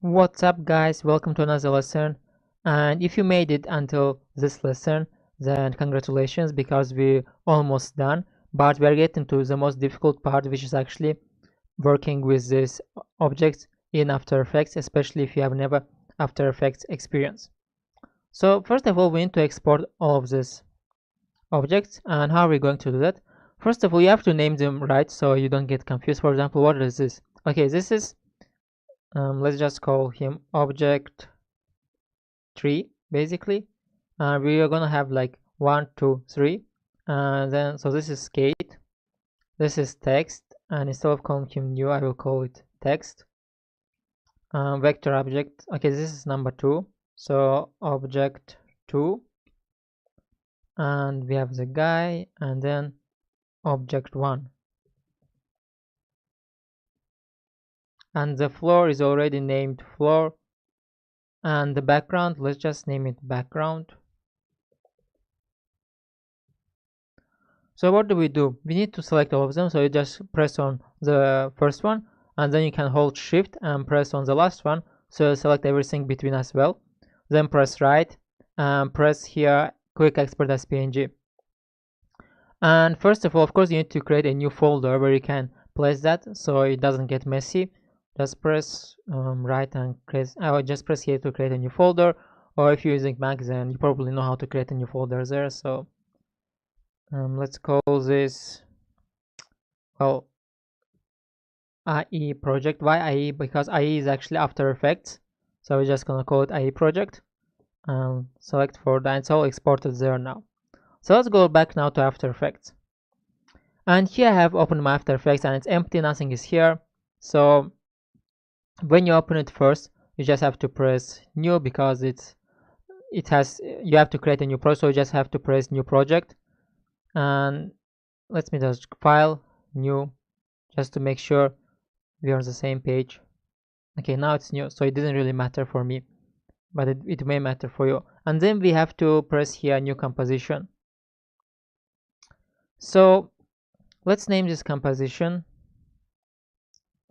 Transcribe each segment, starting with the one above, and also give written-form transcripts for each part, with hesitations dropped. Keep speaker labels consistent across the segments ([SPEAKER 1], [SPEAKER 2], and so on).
[SPEAKER 1] What's up guys, welcome to another lesson. And if you made it until this lesson, then congratulations, because we're almost done. But we're getting to the most difficult part, which is actually working with these objects in After Effects, especially if you have never After Effects experience. So first of all, we need to export all of these objects. And how are we going to do that? First of all, you have to name them right so you don't get confused. For example, what is this? Okay, this is let's just call him object 3 basically. We are gonna have like 1 2 3, and then so this is skate, this is text, and instead of calling him new I will call it text. Vector object, okay, this is number 2, so object 2, and we have the guy, and then object 1, and the floor is already named floor, and the background, let's just name it background. So what do? We need to select all of them, so you just press on the first one, and then you can hold shift and press on the last one, so select everything between as well. Then press right and press here quick export as PNG. And first of all, of course, you need to create a new folder where you can place that so it doesn't get messy. Just press right and create, I will just press here to create a new folder, or if you're using Mac then you probably know how to create a new folder there. So let's call this, well, IE project. Why IE? Because IE is actually After Effects, so we're just gonna call it IE project. Select for that, it's all exported there now. So let's go back now to After Effects, and here I have opened my After Effects and it's empty, nothing is here. So when you open it first, you just have to press new, because you have to create a new project, so you just have to press new project. And let me just file new, just to make sure we are on the same page. Okay, now it's new, so it didn't really matter for me, but it may matter for you. And then we have to press here new composition. So let's name this composition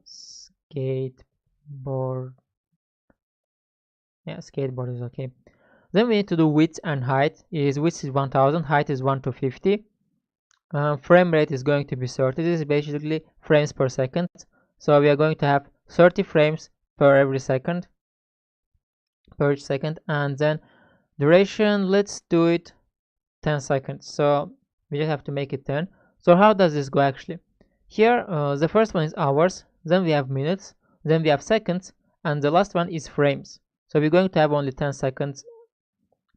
[SPEAKER 1] skateboard. Yeah, skateboard is okay. Then we need to do width and height. Width is 1000, height is 1 to 50. Frame rate is going to be 30. This is basically frames per second, so we are going to have 30 frames per every second, per each second. And then duration, let's do it 10 seconds, so we just have to make it 10. So how does this go actually? Here the first one is hours, then we have minutes, then we have seconds, and the last one is frames. So we're going to have only 10 seconds.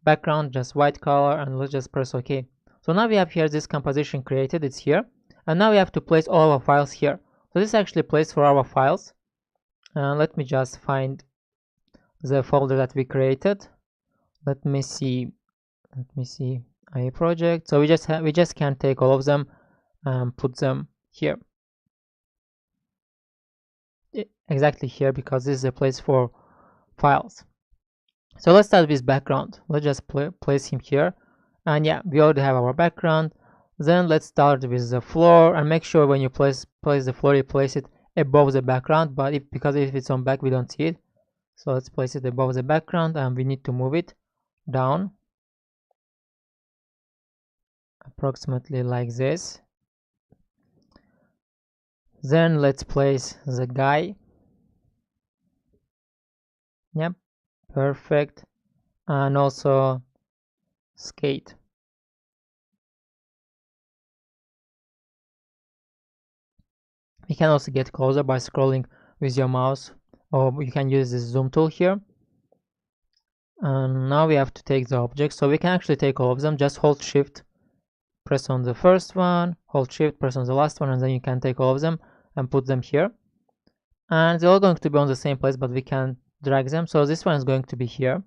[SPEAKER 1] Background just white color, and let's just press OK. So now we have here this composition created, it's here, and now we have to place all our files here. So this is actually placed for our files. Let me just find the folder that we created. Let me see a project. So we just can't take all of them and put them here, exactly here, because this is a place for files. So let's start with background. Let's just place him here, and yeah, we already have our background. Then let's start with the floor, and make sure when you place the floor, you place it above the background, but because if it's on back we don't see it. So let's place it above the background, and we need to move it down approximately like this. Then let's place the guy. Yep, perfect. And also skate. You can also get closer by scrolling with your mouse, or you can use this zoom tool here. And now we have to take the objects, so we can actually take all of them. Just hold shift, press on the first one, hold shift, press on the last one, and then you can take all of them and put them here. And they're all going to be on the same place, but we can drag them. So this one is going to be here.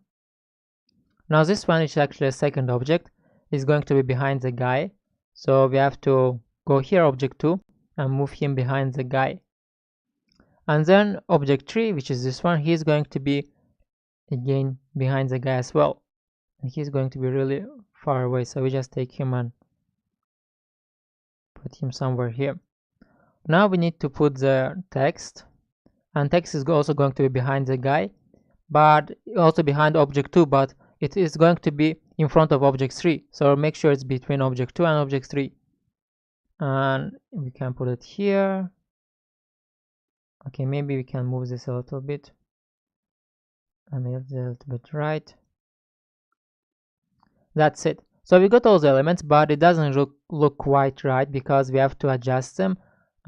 [SPEAKER 1] Now this one, which is actually a second object, is going to be behind the guy. So we have to go here, object 2, and move him behind the guy. And then object 3, which is this one, he's going to be again behind the guy as well, and he's going to be really far away, so we just take him and put him somewhere here. Now we need to put the text, and text is also going to be behind the guy, but also behind object 2, but it is going to be in front of object 3, so make sure it's between object 2 and object 3. And we can put it here. Okay, maybe we can move this a little bit and make it a little bit right. That's it. So we got all the elements, but it doesn't look quite right because we have to adjust them.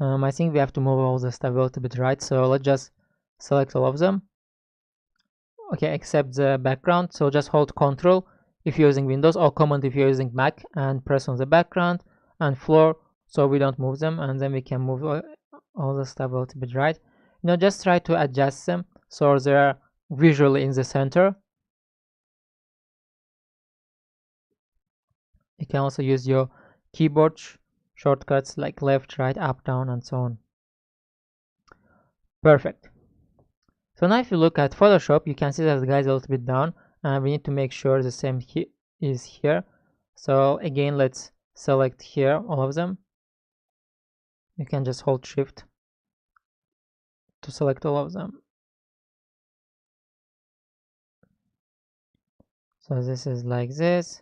[SPEAKER 1] I think we have to move all the stuff a little bit right, so let's just select all of them. Okay, except the background, so just hold Ctrl if you're using Windows, or Command if you're using Mac, and press on the background and floor so we don't move them, and then we can move all the stuff a little bit right. Just try to adjust them so they're visually in the center. You can also use your keyboard shortcuts like left, right, up, down, and so on. Perfect. So now if you look at Photoshop, you can see that the guy is a little bit down, and we need to make sure the same is here. So again, let's select here all of them. You can just hold Shift to select all of them. So this is like this,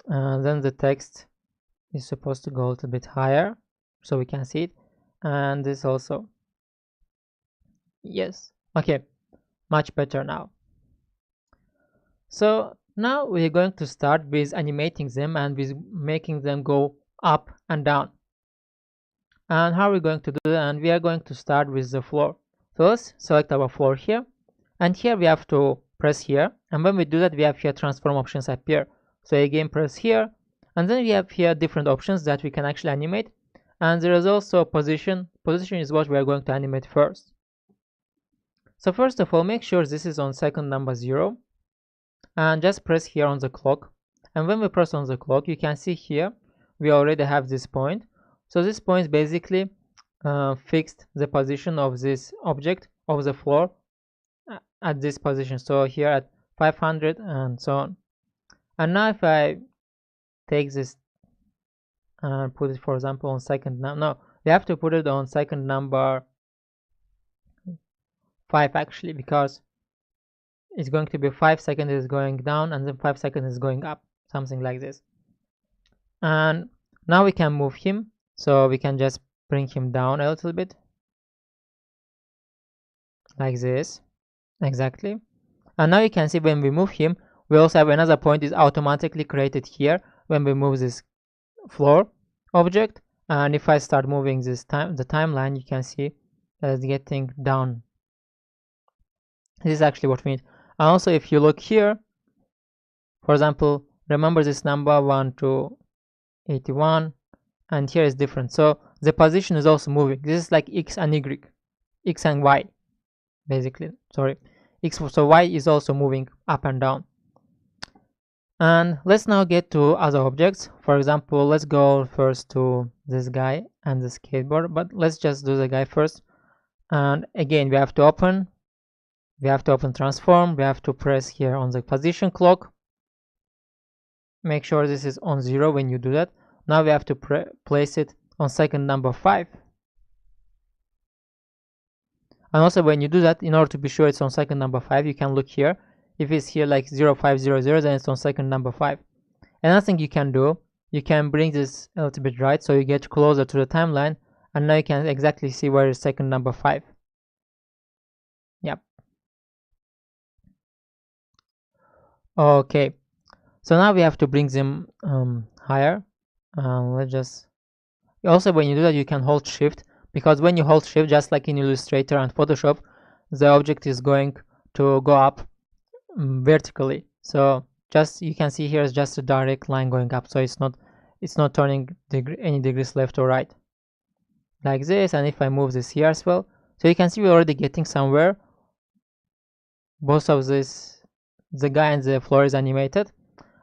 [SPEAKER 1] and then the text is supposed to go a little bit higher so we can see it, and this also. Yes, okay, much better now. So now we're going to start with animating them and with making them go up and down. And how are we going to do that? And we are going to start with the floor. So let's select our floor here, and here we have to press here, and when we do that we have here transform options appear. So again press here, and then we have here different options that we can actually animate, and there is also position. Position is what we are going to animate first. So first of all, make sure this is on second number 0, and just press here on the clock, and when we press on the clock you can see here we already have this point. So this point basically fixed the position of this object of the floor at this position, so here at 500 and so on. And now if I take this and put it, for example, on second no, we have to put it on second number 5 actually, because it's going to be 5 seconds is going down and then 5 seconds is going up, something like this. And now we can move him, so we can just bring him down a little bit like this, exactly. And now you can see when we move him, we also have another point is automatically created here when we move this floor object. And if I start moving this the timeline, you can see that it's getting down. This is actually what we need. And also if you look here, for example, remember this number 1 to 81, and here is different, so the position is also moving. This is like X and Y, X and Y basically, sorry, X, so Y is also moving up and down. And let's now get to other objects. For example, let's go first to this guy and the skateboard, but let's just do the guy first. And again we have to open transform, we have to press here on the position clock, make sure this is on 0 when you do that. Now we have to place it on second number 5, and also when you do that, in order to be sure it's on second number 5, you can look here. If it's here like 0500, then it's on second number 5. Another thing you can do, you can bring this a little bit right so you get closer to the timeline, and now you can exactly see where is second number 5. Yep. Okay, so now we have to bring them higher. Let's just, also when you do that you can hold Shift, because when you hold Shift, just like in Illustrator and Photoshop, the object is going to go up vertically. So just, you can see here is just a direct line going up, so it's not turning any degrees left or right like this. And if I move this here as well, so you can see we're already getting somewhere. Both of this, the guy and the floor is animated.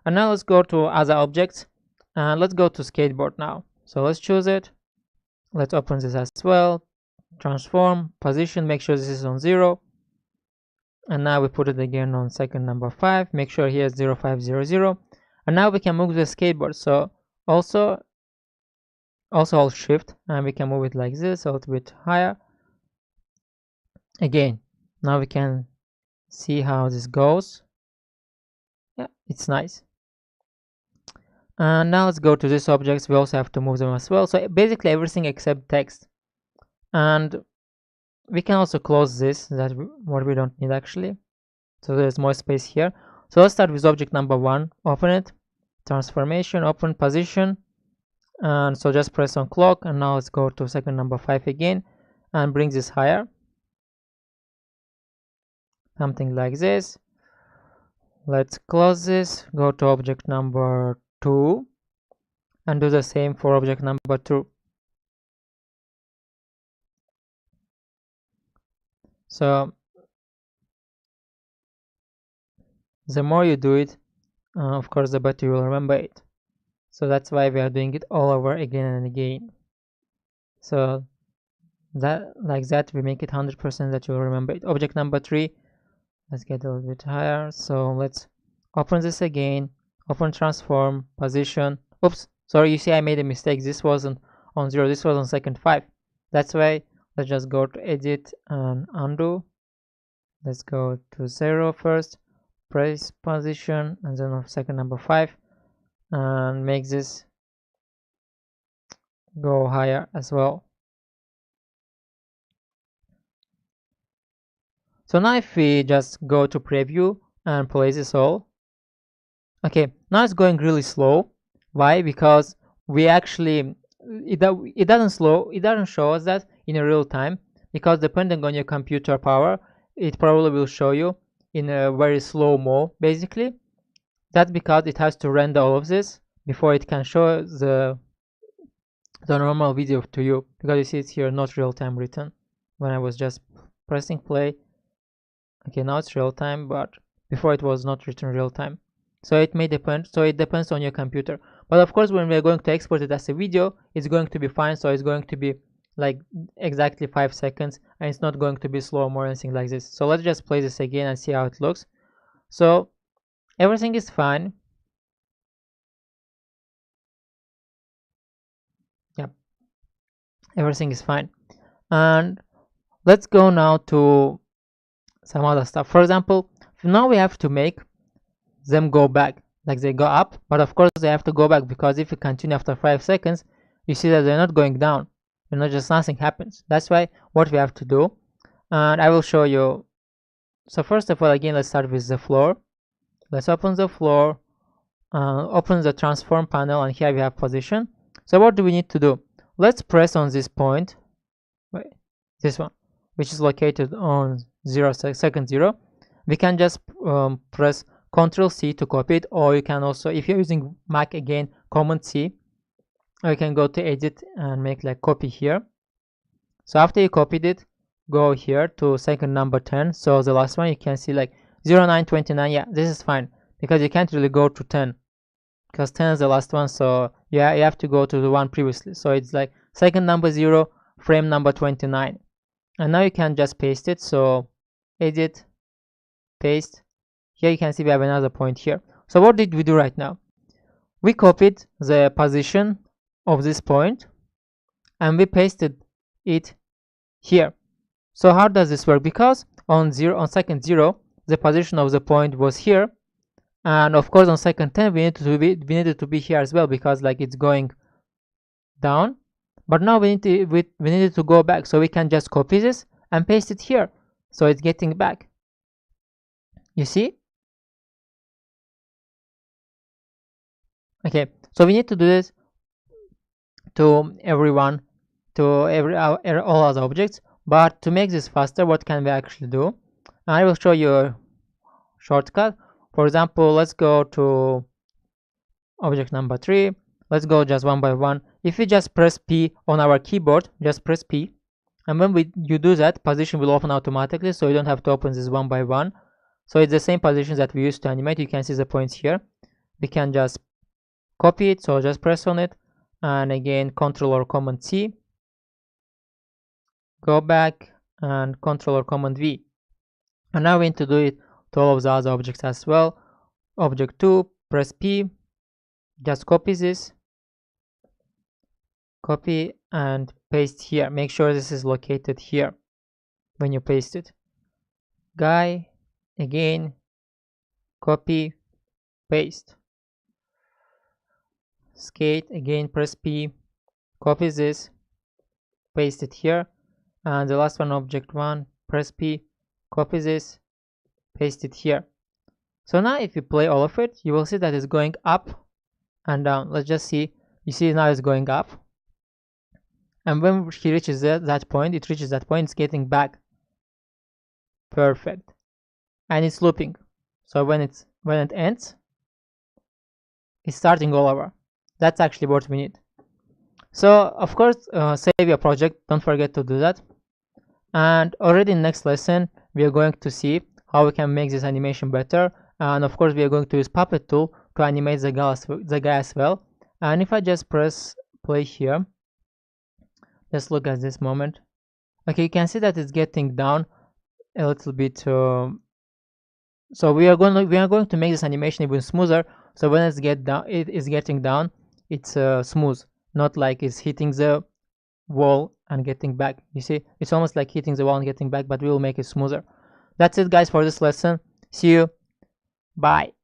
[SPEAKER 1] And now let's go to other objects, and let's go to skateboard now. So let's choose it, let's open this as well, transform, position, make sure this is on 0, and now we put it again on second number 5, make sure here is 0500, and now we can move the skateboard. So also hold Shift, and we can move it like this, a little bit higher, Again, now we can see how this goes. Yeah, it's nice. And now let's go to these objects. We also have to move them as well. So basically everything except text. And we can also close this, what we don't need actually. So there's more space here. So let's start with object number 1. Open it, transformation, open, position, and so just press on clock. And now let's go to second number 5 again and bring this higher, something like this. Let's close this, go to object number 2 and do the same for object number 2. So the more you do it, of course the better you will remember it. So that's why we are doing it all over again and again. So that, like that, we make it 100% that you'll remember it. Object number 3, let's get a little bit higher. So let's open this again, open, transform, position. Oops, sorry, you see I made a mistake. This wasn't on 0, this was on second 5. That's why let's just go to edit and undo. Let's go to 0 first, press position, and then on second number 5, and make this go higher as well. So now if we just go to preview and play this all, okay, now it's going really slow. Why? Because we actually, it doesn't show us that in a real time, because depending on your computer power, it probably will show you in a very slow mode basically. That's because it has to render all of this before it can show the normal video to you, because you see it's here not real time written when I was just pressing play. Okay, now it's real time, but before it was not written real time. So it may depend, so it depends on your computer. But of course when we're going to export it as a video, it's going to be fine. So it's going to be like exactly 5 seconds, and it's not going to be slow or anything like this. So let's just play this again and see how it looks. So everything is fine. Yep, everything is fine. And let's go now to some other stuff. For example, now we have to make them go back, like they go up, but of course they have to go back, because if you continue after 5 seconds, you see that they're not going down, just nothing happens. That's why what we have to do, and I will show you. So first of all, again, let's start with the floor. Let's open the floor, open the transform panel, and here we have position. So what do we need to do? Let's press on this point, this one, which is located on second 0. We can just press Ctrl C to copy it, or you can also, if you're using Mac, again, Command C, or you can go to edit and make like copy here. So after you copied it, go here to second number 10. So the last one, you can see like 0929. Yeah, this is fine, because you can't really go to 10, because 10 is the last one. So yeah, you have to go to the one previously. So it's like second number 0, frame number 29. And now you can just paste it. So edit, paste. Here you can see we have another point here. So what did we do right now? We copied the position of this point and we pasted it here. So how does this work? Because on second 0, the position of the point was here, and of course on second 10 we needed to be here as well, because like it's going down. But now we needed to go back, so we can just copy this and paste it here, so it's getting back. You see? Okay, so we need to do this to everyone, to all other objects. But to make this faster, what can we actually do? I will show you a shortcut. For example, let's go to object number 3. Let's go just one by one. If we just press P on our keyboard, just press P, and when you do that, position will open automatically, so you don't have to open this one by one. So it's the same positions that we used to animate. You can see the points here. We can just copy it, so just press on it, and again Ctrl or Command C, go back, and Ctrl or Command V. And now we need to do it to all of the other objects as well. Object 2, press P, just copy this, copy and paste here. Make sure this is located here. when you paste it. Guy, again, copy, paste. Skate, again, press P, copy this, paste it here. And the last one, object 1, press P, copy this, paste it here. So now if you play all of it, you will see that it's going up and down. Let's just see. You see now it's going up, and when he reaches that point, it's getting back. Perfect. And it's looping. So when it ends, it's starting all over. That's actually what we need. So of course, save your project. Don't forget to do that. And already in next lesson, we are going to see how we can make this animation better. And of course, we are going to use Puppet tool to animate the guy as well. And if I just press play here, let's look at this moment. Okay, you can see that it's getting down a little bit. So we are going to make this animation even smoother. So when it is getting down, it's smooth, not like it's hitting the wall and getting back. You see, it's almost like hitting the wall and getting back, but we will make it smoother. That's it, guys, for this lesson. See you. Bye.